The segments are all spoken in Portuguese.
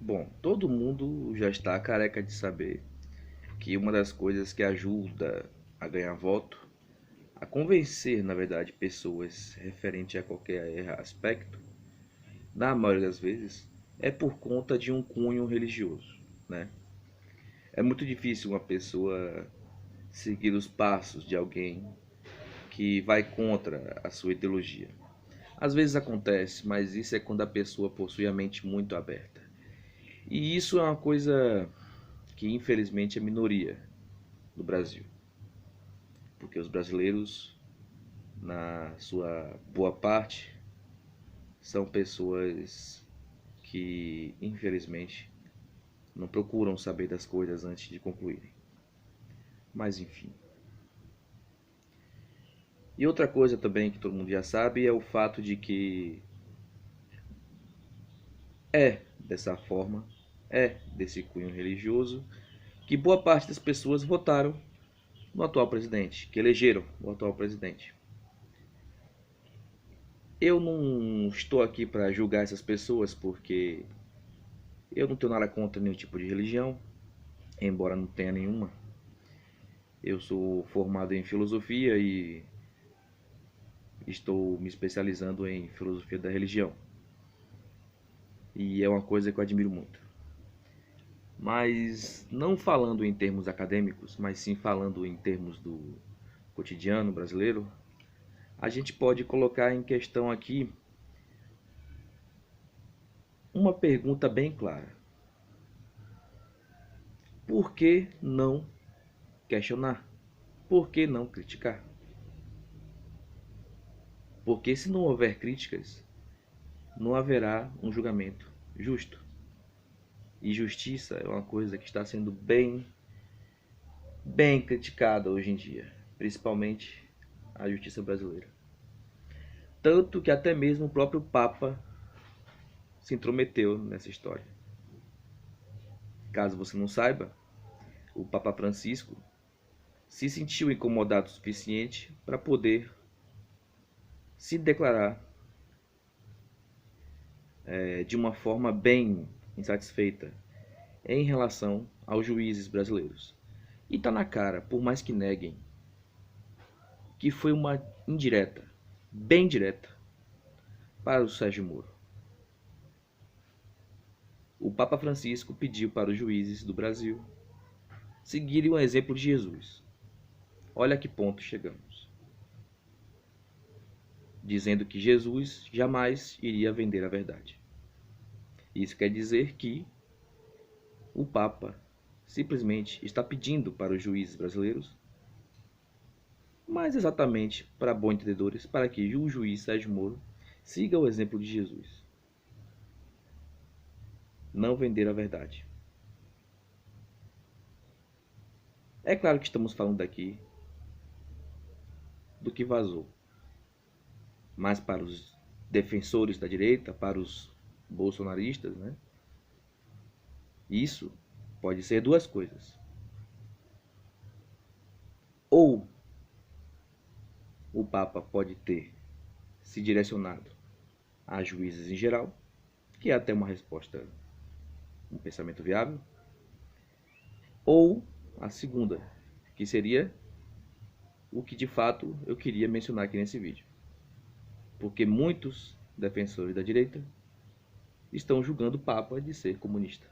Bom, todo mundo já está careca de saber que uma das coisas que ajuda a ganhar voto, a convencer, na verdade, pessoas referente a qualquer aspecto, na maioria das vezes, é por conta de um cunho religioso, né? É muito difícil uma pessoa seguir os passos de alguém que vai contra a sua ideologia. Às vezes acontece, mas isso é quando a pessoa possui a mente muito aberta. E isso é uma coisa que infelizmente é minoria no Brasil, porque os brasileiros, na sua boa parte, são pessoas que infelizmente não procuram saber das coisas antes de concluírem. Mas enfim. E outra coisa também que todo mundo já sabe é o fato de que é dessa forma, é desse cunho religioso, que boa parte das pessoas votaram no atual presidente, que elegeram o atual presidente. Eu não estou aqui para julgar essas pessoas porque eu não tenho nada contra nenhum tipo de religião, embora não tenha nenhuma. Eu sou formado em filosofia e estou me especializando em filosofia da religião. E é uma coisa que eu admiro muito. Mas não falando em termos acadêmicos, mas sim falando em termos do cotidiano brasileiro, a gente pode colocar em questão aqui uma pergunta bem clara: por que não questionar? Por que não criticar? Porque se não houver críticas, não haverá um julgamento justo. E justiça é uma coisa que está sendo bem criticada hoje em dia, principalmente a justiça brasileira. Tanto que até mesmo o próprio Papa se intrometeu nessa história. Caso você não saiba, o Papa Francisco se sentiu incomodado o suficiente para poder se declarar de uma forma bem insatisfeita em relação aos juízes brasileiros. E tá na cara, por mais que neguem, que foi uma indireta, bem direta, para o Sérgio Moro. O Papa Francisco pediu para os juízes do Brasil seguirem o exemplo de Jesus. Olha a que ponto chegamos. Dizendo que Jesus jamais iria vender a verdade. Isso quer dizer que o Papa simplesmente está pedindo para os juízes brasileiros, mas exatamente para bons entendedores, para que o juiz Sérgio Moro siga o exemplo de Jesus. Não vender a verdade. É claro que estamos falando aqui do que vazou, mas para os defensores da direita, para os bolsonaristas, né? Isso pode ser duas coisas. Ou o Papa pode ter se direcionado a juízes em geral, que é até uma resposta, um pensamento viável, ou a segunda, que seria o que de fato eu queria mencionar aqui nesse vídeo. Porque muitos defensores da direita estão julgando o Papa de ser comunista.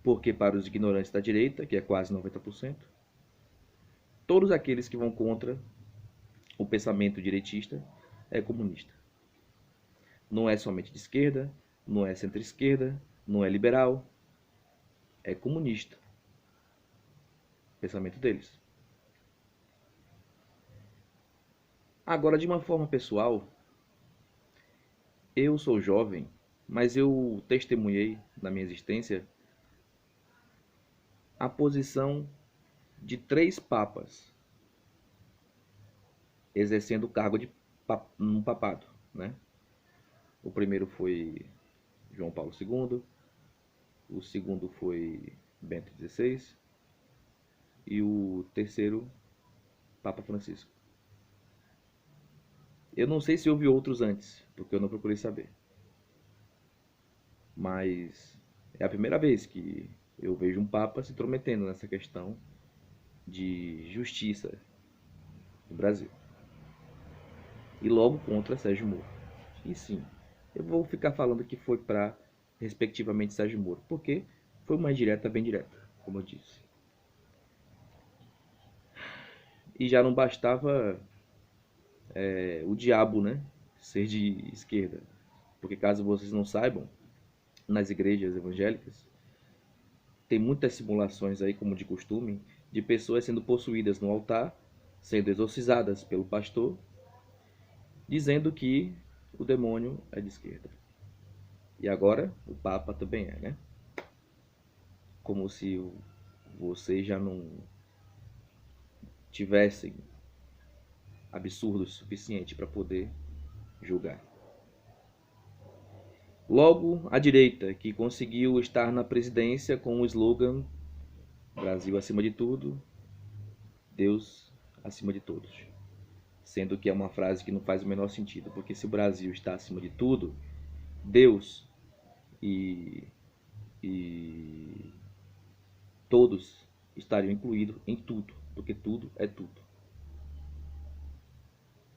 Porque para os ignorantes da direita, que é quase 90%, todos aqueles que vão contra o pensamento direitista é comunista. Não é somente de esquerda, não é centro-esquerda, não é liberal, é comunista. O pensamento deles. Agora, de uma forma pessoal, eu sou jovem, mas eu testemunhei na minha existência a posição de 3 papas exercendo o cargo de um papado, né? O primeiro foi João Paulo II, o segundo foi Bento XVI e o terceiro Papa Francisco. Eu não sei se houve outros antes, porque eu não procurei saber. mas é a primeira vez que eu vejo um Papa se intrometendo nessa questão de justiça no Brasil. E logo contra Sérgio Moro. E sim, eu vou ficar falando que foi para, respectivamente, Sérgio Moro, porque foi uma indireta bem direta, como eu disse. E já não bastava o diabo, né, ser de esquerda. Porque caso vocês não saibam, nas igrejas evangélicas, tem muitas simulações aí, como de costume, de pessoas sendo possuídas no altar, sendo exorcizadas pelo pastor, dizendo que o demônio é de esquerda. E agora o Papa também é, né? Como se vocês já não tivessem absurdo o suficiente para poder julgar. Logo, a direita, que conseguiu estar na presidência com o slogan Brasil acima de tudo, Deus acima de todos. Sendo que é uma frase que não faz o menor sentido, porque se o Brasil está acima de tudo, Deus e todos estariam incluídos em tudo, porque tudo é tudo.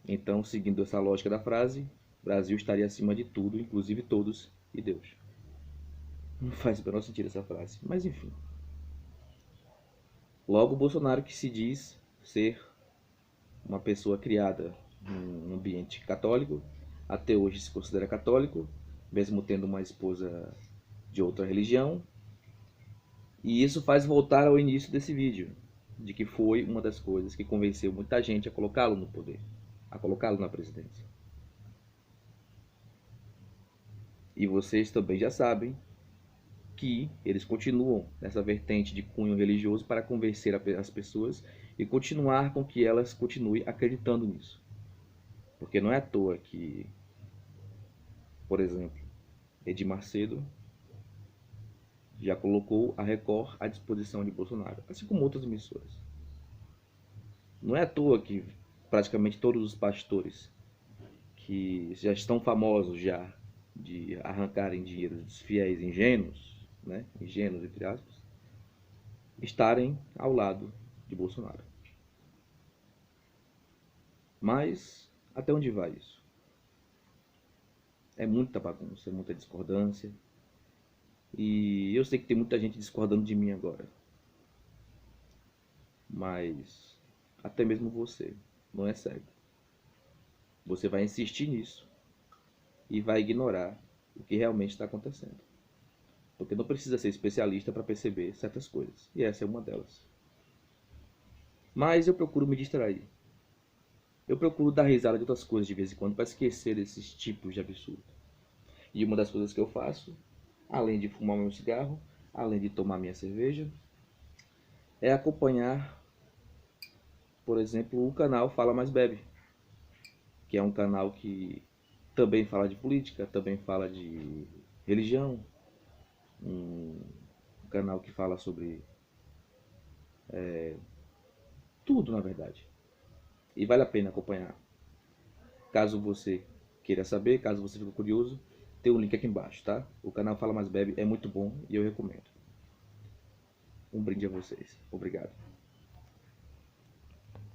Então, seguindo essa lógica da frase, o Brasil estaria acima de tudo, inclusive todos e Deus. Não faz o menor sentido essa frase, mas enfim. Logo, Bolsonaro, que se diz ser uma pessoa criada num ambiente católico, até hoje se considera católico, mesmo tendo uma esposa de outra religião. E isso faz voltar ao início desse vídeo, de que foi uma das coisas que convenceu muita gente a colocá-lo no poder, a colocá-lo na presidência. E vocês também já sabem que eles continuam nessa vertente de cunho religioso para convencer as pessoas e continuar com que elas continuem acreditando nisso. Porque não é à toa que, por exemplo, Edir Macedo já colocou a Record à disposição de Bolsonaro, assim como outras emissoras. Não é à toa que praticamente todos os pastores que já estão famosos já de arrancarem dinheiro dos fiéis ingênuos, né, ingênuos entre aspas, estarem ao lado de Bolsonaro. Mas até onde vai isso? É muita bagunça, é muita discordância. E eu sei que tem muita gente discordando de mim agora. Mas até mesmo você não é cego. Você vai insistir nisso e vai ignorar o que realmente está acontecendo. Porque não precisa ser especialista para perceber certas coisas. E essa é uma delas. Mas eu procuro me distrair. Eu procuro dar risada de outras coisas de vez em quando para esquecer desses tipos de absurdo. E uma das coisas que eu faço, além de fumar meu cigarro, além de tomar minha cerveja, é acompanhar, por exemplo, o canal Fala Mais Bebe, que é um canal que também fala de política, também fala de religião, um canal que fala sobre tudo, na verdade. E vale a pena acompanhar. Caso você queira saber, caso você fique curioso, tem um link aqui embaixo, tá? O canal Fala Mais Bebe é muito bom e eu recomendo. Um brinde a vocês. Obrigado.